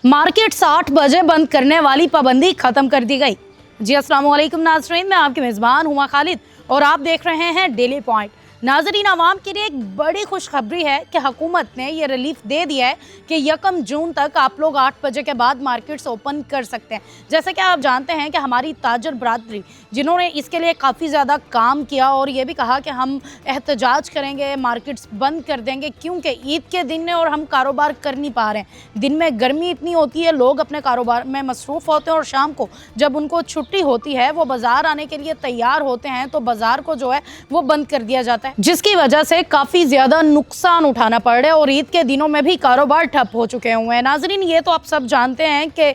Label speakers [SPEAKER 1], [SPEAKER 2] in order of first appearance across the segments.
[SPEAKER 1] Market 60 बजे बंद करने वाली पाबंदी खत्म कर दी गई। जी अस्सलाम वालेकुम नाज़रीन, मैं आपकी मेज़बान हुमा खालिद और आप देख रहे हैं डेली पॉइंट। नाज़रीन, आवाम के लिए एक बड़ी खुशखबरी है कि हुकूमत ने ये रिलीफ दे दिया है कि 1 जून तक आप लोग 8 बजे के बाद मार्केट्स ओपन कर सकते हैं। जैसे कि आप जानते हैं कि हमारी ताजर बरादरी जिन्होंने इसके लिए काफ़ी ज़्यादा काम किया और ये भी कहा कि हम एहतजाज करेंगे, मार्केट्स बंद कर देंगे क्योंकि ईद के दिन है और हम कारोबार कर नहीं पा रहे हैं। दिन में गर्मी इतनी होती है, लोग अपने कारोबार में मसरूफ़ होते हैं और शाम को जब उनको छुट्टी होती है वो बाज़ार आने के लिए तैयार होते हैं तो बाज़ार को जो है वो बंद कर दिया जाता है, जिसकी वजह से काफ़ी ज़्यादा नुकसान उठाना पड़ रहा है और ईद के दिनों में भी कारोबार ठप हो चुके हुए हैं। नाज़रीन, ये तो आप सब जानते हैं कि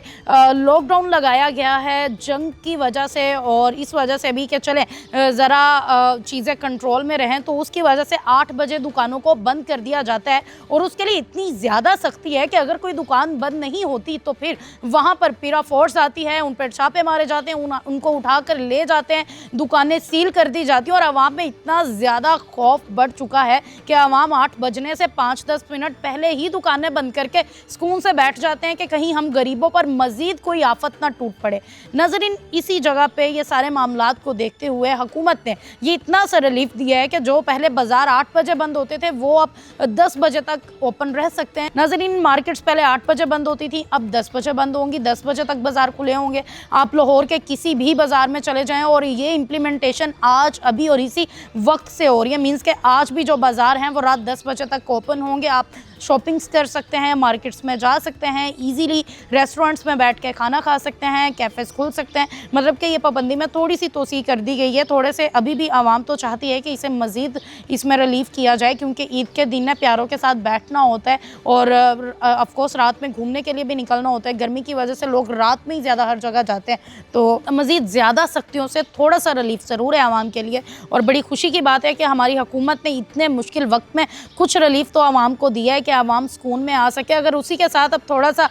[SPEAKER 1] लॉकडाउन लगाया गया है जंग की वजह से और इस वजह से भी कि चलें ज़रा चीज़ें कंट्रोल में रहें, तो उसकी वजह से 8 बजे दुकानों को बंद कर दिया जाता है और उसके लिए इतनी ज़्यादा सख्ती है कि अगर कोई दुकान बंद नहीं होती तो फिर वहाँ पर पीरा फोर्स आती है, उन पर छापे मारे जाते हैं, उनको उठा कर ले जाते हैं, दुकानें सील कर दी जाती हैं और आवाम में इतना ज़्यादा खौफ बढ़ चुका है कि आवाम 8 बजने से 5-10 मिनट पहले ही दुकानें बंद करके सुकून से बैठ जाते हैं कि कहीं हम गरीबों पर मज़ीद कोई आफत ना टूट पड़े। नाज़रीन, इसी जगह पे ये सारे मामलात को देखते हुए हुकूमत ने ये इतना सा रिलीफ दिया है कि जो पहले बाज़ार 8 बजे बंद होते थे वो अब 10 बजे तक ओपन रह सकते हैं। नाज़रीन, मार्केट्स पहले 8 बजे बंद होती थी, अब 10 बजे बंद होंगी, 10 बजे तक बाज़ार खुले होंगे। आप लाहौर के किसी भी बाज़ार में चले जाएँ और ये इम्प्लीमेंटेशन आज अभी और इसी वक्त से हो रही है। मीन्स के आज भी जो बाज़ार हैं वो रात 10 बजे तक ओपन होंगे। आप शॉपिंग्स कर सकते हैं, मार्केट्स में जा सकते हैं, इजीली रेस्टोरेंट्स में बैठ के खाना खा सकते हैं, कैफ़ेस खुल सकते हैं। मतलब कि ये पाबंदी में थोड़ी सी तोसी कर दी गई है, थोड़े से अभी भी आवाम तो चाहती है कि इसे मज़ीद इसमें रिलीफ़ किया जाए क्योंकि ईद के दिन है, प्यारों के साथ बैठना होता है और ऑफकोर्स रात में घूमने के लिए भी निकलना होता है। गर्मी की वजह से लोग रात में ही ज़्यादा हर जगह जाते हैं, तो मज़ीद ज़्यादा सख्तियों से थोड़ा सा रिलीफ़ ज़रूर है आवाम के लिए और बड़ी खुशी की बात है कि हमारी हुकूमत ने इतने मुश्किल वक्त में कुछ रिलीफ़ तो आवाम को दिया है कि आवाम सुकून में आ सके। अगर उसी के साथ अब थोड़ा सा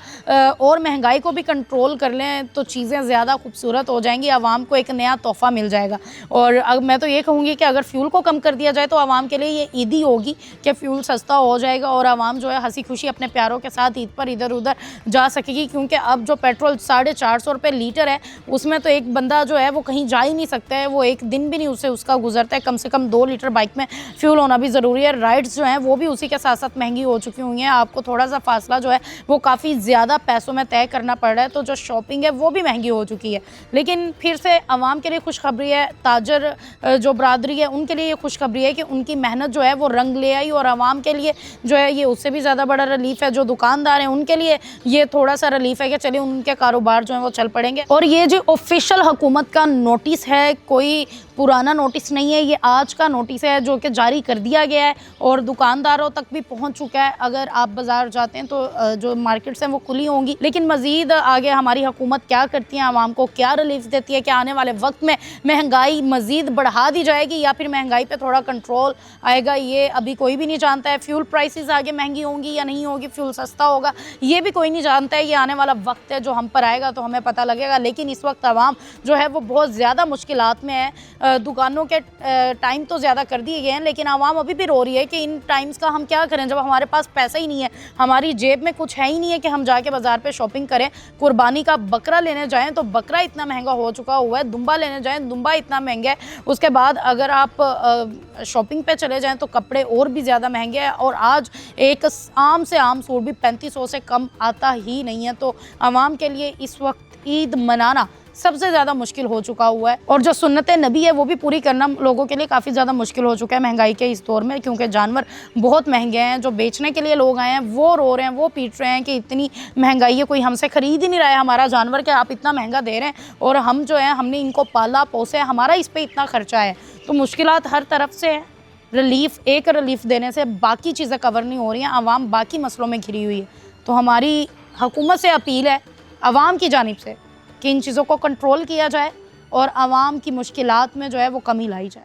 [SPEAKER 1] और महंगाई को भी कंट्रोल कर लें तो चीज़ें ज़्यादा खूबसूरत हो जाएंगी, आवाम को एक नया तोहफ़ा मिल जाएगा। और अब मैं तो ये कहूँगी कि अगर फ्यूल को कम कर दिया जाए तो आवाम के लिए ये ईदी होगी कि फ्यूल सस्ता हो जाएगा और आवाम जो है हंसी खुशी अपने प्यारों के साथ ईद पर इधर उधर जा सकेगी क्योंकि अब जो पेट्रोल 450 रुपये लीटर है उसमें तो एक बंदा जो है वो कहीं जा ही नहीं सकता है, वो एक दिन भी नहीं उसका गुजरता है। कम से कम 2 लीटर बाइक में फ्यूल होना भी ज़रूरी है। राइड्स जो हैं वो भी उसी के साथ साथ महंगी हो चुकी हुई हैं, आपको थोड़ा सा फासला जो है वो काफ़ी ज़्यादा पैसों में तय करना पड़ रहा है, तो जो शॉपिंग है वो भी महंगी हो चुकी है। लेकिन फिर से आवाम के लिए खुशखबरी है, ताजर जो बरादरी है उनके लिए ये खुशखबरी है कि उनकी मेहनत जो है वो रंग ले आई और आवाम के लिए जो है ये उससे भी ज़्यादा बड़ा रिलीफ है। जो दुकानदार हैं उनके लिए ये थोड़ा सा रिलीफ है कि चलिए उनके कारोबार जो है वो चल पड़ेंगे। और ये जो ऑफिशियल हुकूमत का नोटिस है, कोई पुराना नोटिस नहीं है, ये आज का नोटिस है जो कि जारी कर दिया गया है और दुकानदारों तक भी पहुंच चुका है। अगर आप बाज़ार जाते हैं तो जो मार्केट्स हैं वो खुली होंगी, लेकिन मज़ीद आगे हमारी हुकूमत क्या करती है, आवाम को क्या रिलीफ देती है कि आने वाले वक्त में महंगाई मज़ीद बढ़ा दी जाएगी या फिर महंगाई पे थोड़ा कंट्रोल आएगा, ये अभी कोई भी नहीं जानता है। फ्यूल प्राइसेस आगे महंगी होंगी या नहीं होगी, फ्यूल सस्ता होगा, ये भी कोई नहीं जानता है। ये आने वाला वक्त है जो हम पर आएगा तो हमें पता लगेगा। लेकिन इस वक्त आवाम जो है वो बहुत ज़्यादा मुश्किलात में है। दुकानों के टाइम तो ज़्यादा कर दिए गए हैं लेकिन आवाम अभी भी रो रही है कि इन टाइम्स का हम क्या करें जब हमारे पास पैसा ही नहीं है, हमारी जेब में कुछ है ही नहीं है कि हम जाके बाज़ार पे शॉपिंग करें। कुर्बानी का बकरा लेने जाएं तो बकरा इतना महंगा हो चुका हुआ है, दुम्बा लेने जाएं दुम्बा इतना महंगा है, उसके बाद अगर आप शॉपिंग पे चले जाएं तो कपड़े और भी ज़्यादा महंगे हैं और आज एक आम से आम सूट भी 3500 से कम आता ही नहीं है। तो आवाम के लिए इस वक्त ईद मनाना सबसे ज़्यादा मुश्किल हो चुका हुआ है और जो सुन्नत नबी है वो भी पूरी करना लोगों के लिए काफ़ी ज़्यादा मुश्किल हो चुका है महंगाई के इस दौर में, क्योंकि जानवर बहुत महंगे हैं। जो बेचने के लिए लोग आए हैं वो रो रहे हैं, वो पीट रहे हैं कि इतनी महंगाई है, कोई हमसे ख़रीद ही नहीं रहा है हमारा जानवर, कि आप इतना महंगा दे रहे हैं और हम जो है हमने इनको पाला पोसा है, हमारा इस पर इतना खर्चा है। तो मुश्किलात हर तरफ से है। एक रिलीफ़ देने से बाकी चीज़ें कवर नहीं हो रही हैं, आवाम बाकी मसलों में घिरी हुई है। तो हमारी हुकूमत से अपील है आवाम की जानिब से कि इन चीज़ों को कंट्रोल किया जाए और आवाम की मुश्किलात में जो है वो कमी लाई जाए।